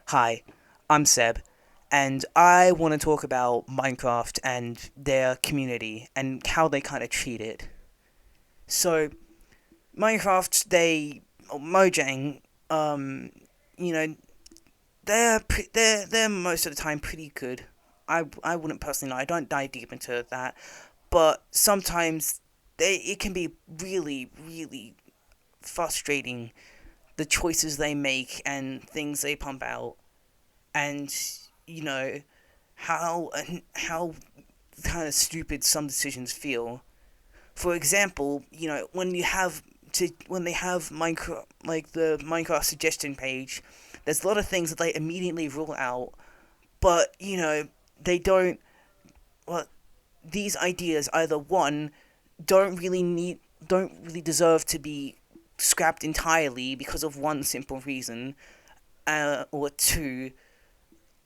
Hi, I'm Seb, and I want to talk about Minecraft and their community and how they kind of treat it. So, Minecraft, Mojang, um, you know, they're most of the time pretty good. I wouldn't personally know. I don't dive deep into that, but sometimes it can be really frustrating the choices they make and things they pump out, and you know how kind of stupid some decisions feel. For example, when they have Minecraft, like the Minecraft suggestion page, there's a lot of things that they immediately rule out, but they don't. Well, these ideas either one don't really deserve to be scrapped entirely because of one simple reason, or two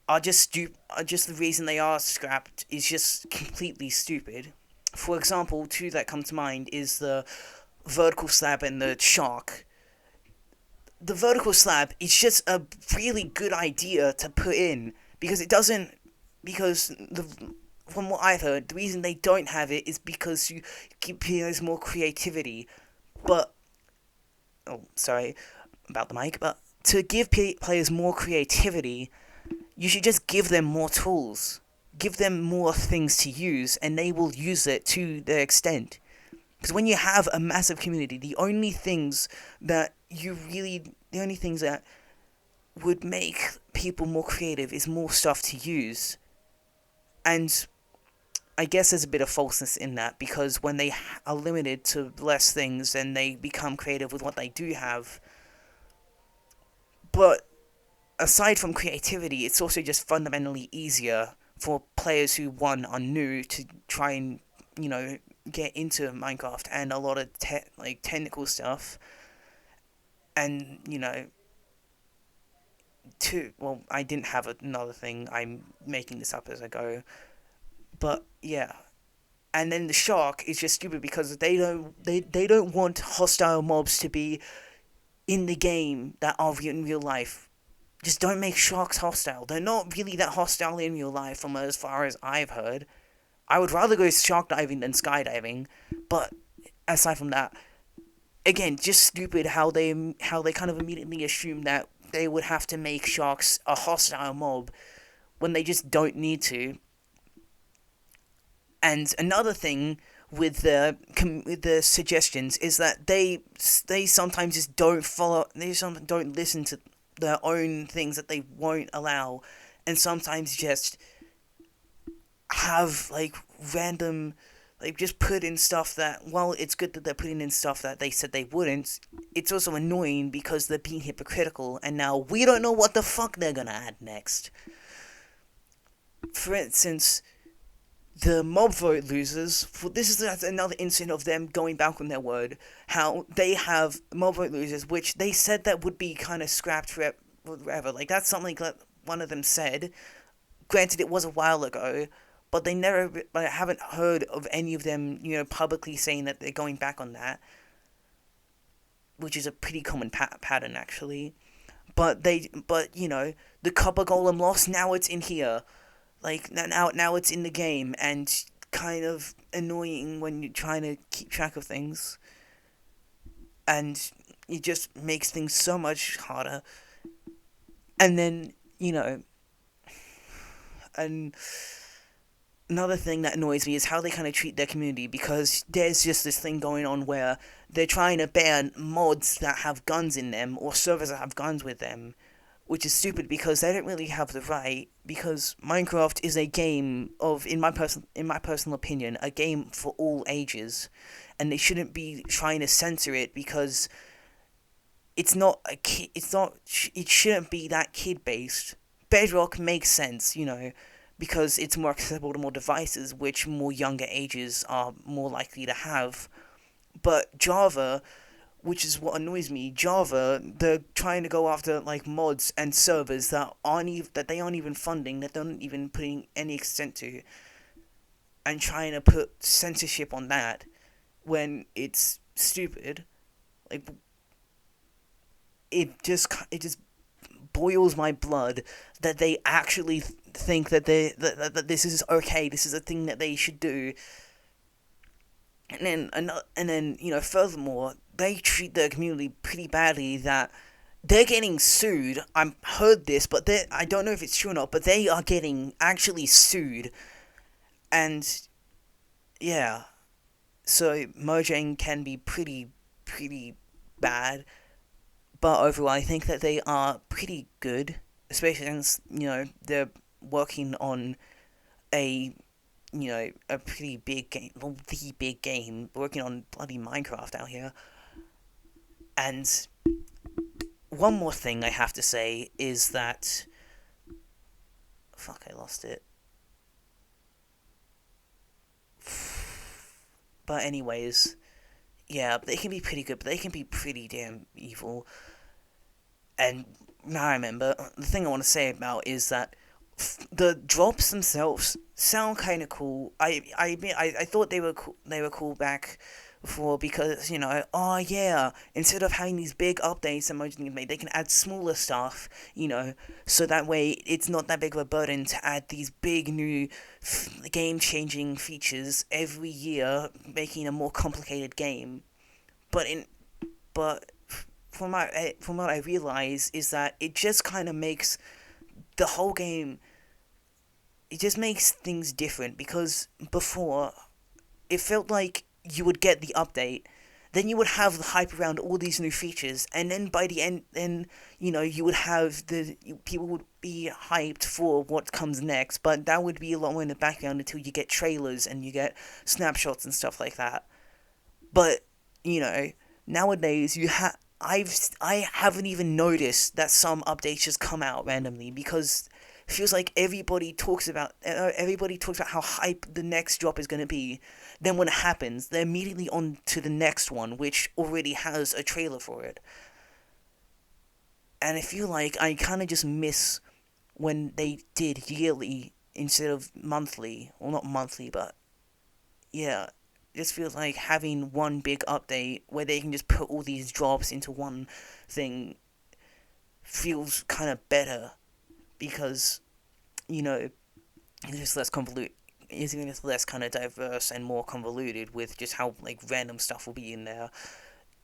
are just the reason they are scrapped is just completely stupid. For example, two that come to mind is the vertical slab and the shark. The vertical slab is just a really good idea to put in because it doesn't because the from what I've heard, the reason they don't have it is because you keep players more creativity. But sorry about the mic. But to give players more creativity, you should just give them more tools. Give them more things to use, and they will use it to their extent. Because when you have a massive community, the only things that would make people more creative is more stuff to use. And I guess there's a bit of falseness in that because when they are limited to less things, then they become creative with what they do have. But aside from creativity, it's also just fundamentally easier for players who are new to try and you know get into Minecraft and a lot of technical stuff, and I didn't have another thing. I'm making this up as I go, but yeah. And then the shark is just stupid because they don't want hostile mobs to be in the game that are in real life. Just don't make sharks hostile. They're not really that hostile in real life, from as far as I've heard. I would rather go shark diving than skydiving, but aside from that, again, just stupid how they kind of immediately assume that they would have to make sharks a hostile mob when they just don't need to. And another thing with the suggestions is that they sometimes just don't follow. They sometimes don't listen to their own things that they won't allow, and sometimes just have random, just put in stuff that, well, it's good that they're putting in stuff that they said they wouldn't. It's also annoying because they're being hypocritical, and now we don't know what the fuck they're gonna add next. For instance, the mob vote losers. This is another incident of them going back on their word. How they have mob vote losers, which they said that would be kind of scrapped forever. Like that's something that one of them said. Granted, it was a while ago, but they never. I haven't heard of any of them, publicly saying that they're going back on that, which is a pretty common pattern actually. But the copper golem lost. Now it's in here. Like now it's in the game and kind of annoying when you're trying to keep track of things, and it just makes things so much harder. And then and another thing that annoys me is how they kind of treat their community, because there's just this thing going on where they're trying to ban mods that have guns in them or servers that have guns with them, which is stupid because they don't really have the right. Because Minecraft is a game of, in my personal opinion, a game for all ages, and they shouldn't be trying to censor it because it's not a kid. It shouldn't be that kid based. Bedrock makes sense, because it's more accessible to more devices, which more younger ages are more likely to have. But Java, which is what annoys me. Java, they're trying to go after mods and servers that they aren't even funding, that they're not even putting any extent to, and trying to put censorship on that when it's stupid. Like it just boils my blood that they actually think that that this is okay. This is a thing that they should do. And then furthermore, they treat their community pretty badly. That they're getting sued. I've heard this, but I don't know if it's true or not. But they are getting actually sued, and yeah. So Mojang can be pretty bad, but overall, I think that they are pretty good, especially since they're working on a a pretty big game, well, the big game, working on bloody Minecraft out here. And one more thing I have to say is that fuck, I lost it. But anyways, yeah, they can be pretty good, but they can be pretty damn evil. And now I remember the thing I want to say about is that the drops themselves sound kind of cool. I thought they were cool. They were cool back before because oh yeah, instead of having these big updates that Mojang can make, they can add smaller stuff. So that way it's not that big of a burden to add these big new game changing features every year, making a more complicated game. But in but from what I realize is that it just kind of makes the whole game, it just makes things different because before it felt like you would get the update, then you would have the hype around all these new features, and then by the end, then you would have people would be hyped for what comes next, but that would be a lot more in the background until you get trailers and you get snapshots and stuff like that. But nowadays I haven't even noticed that some updates just come out randomly because it feels like everybody talks about how hype the next drop is going to be. Then when it happens, they're immediately on to the next one, which already has a trailer for it. And I feel like I kind of just miss when they did yearly instead of monthly. Well, not monthly, but yeah, it just feels like having one big update where they can just put all these drops into one thing feels kind of better because it's just less convoluted. It's just less kind of diverse and more convoluted with just how like random stuff will be in there.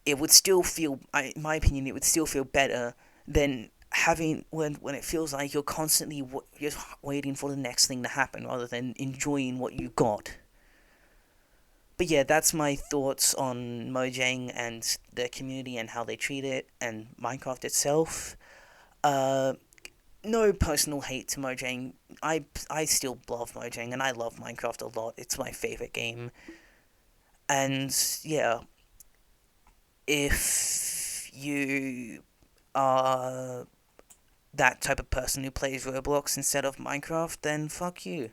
It would still feel, in my opinion, it would still feel better than having when it feels like you're constantly just waiting for the next thing to happen rather than enjoying what you got. But yeah, that's my thoughts on Mojang and the community and how they treat it and Minecraft itself. Uh, no personal hate to Mojang. I still love Mojang and I love Minecraft a lot. It's my favorite game. And yeah, if you are that type of person who plays Roblox instead of Minecraft, then fuck you.